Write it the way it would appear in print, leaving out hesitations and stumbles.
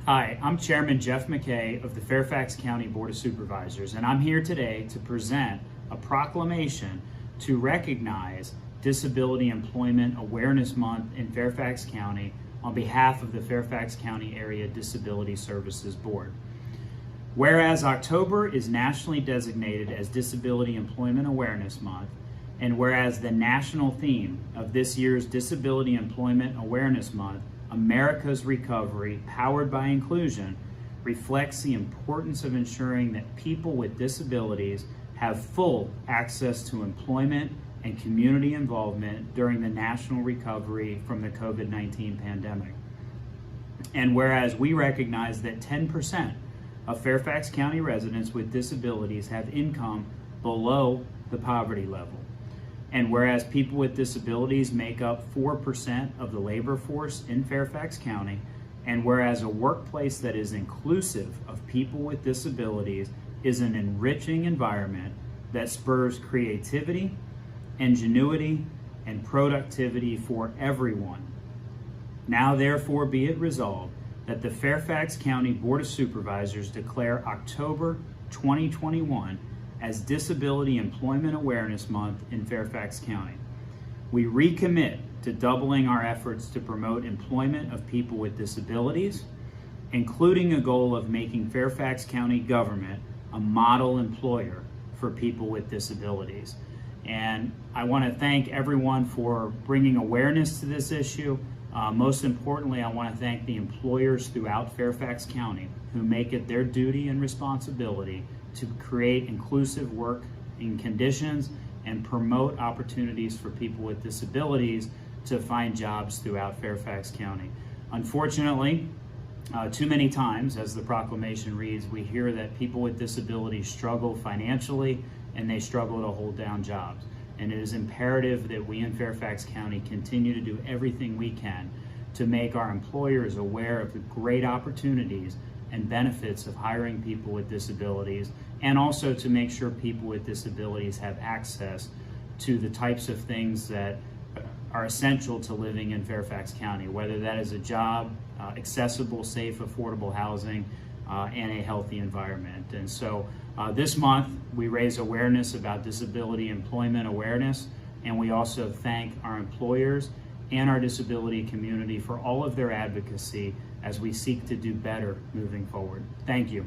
Hi, I'm Chairman Jeff McKay of the Fairfax County Board of Supervisors, and I'm here today to present a proclamation to recognize Disability Employment Awareness Month in Fairfax County on behalf of the Fairfax County Area Disability Services Board. Whereas October is nationally designated as Disability Employment Awareness Month, and whereas the national theme of this year's Disability Employment Awareness Month, America's Recovery, Powered by Inclusion, reflects the importance of ensuring that people with disabilities have full access to employment and community involvement during the national recovery from the COVID-19 pandemic. And whereas we recognize that 10% of Fairfax County residents with disabilities have income below the poverty level. And whereas people with disabilities make up 4% of the labor force in Fairfax County, and whereas a workplace that is inclusive of people with disabilities is an enriching environment that spurs creativity, ingenuity, and productivity for everyone. Now therefore be it resolved that the Fairfax County Board of Supervisors declare October 2021 as Disability Employment Awareness Month in Fairfax County. We recommit to doubling our efforts to promote employment of people with disabilities, including a goal of making Fairfax County government a model employer for people with disabilities. And I want to thank everyone for bringing awareness to this issue. Most importantly, I want to thank the employers throughout Fairfax County who make it their duty and responsibility to create inclusive working conditions and promote opportunities for people with disabilities to find jobs throughout Fairfax County. Unfortunately, too many times, as the proclamation reads, we hear that people with disabilities struggle financially and they struggle to hold down jobs. And it is imperative that we in Fairfax County continue to do everything we can to make our employers aware of the great opportunities and benefits of hiring people with disabilities, and also to make sure people with disabilities have access to the types of things that are essential to living in Fairfax County, whether that is a job, accessible, safe, affordable housing, and a healthy environment. And so this month we raise awareness about disability employment awareness, and we also thank our employers and our disability community for all of their advocacy as we seek to do better moving forward. Thank you.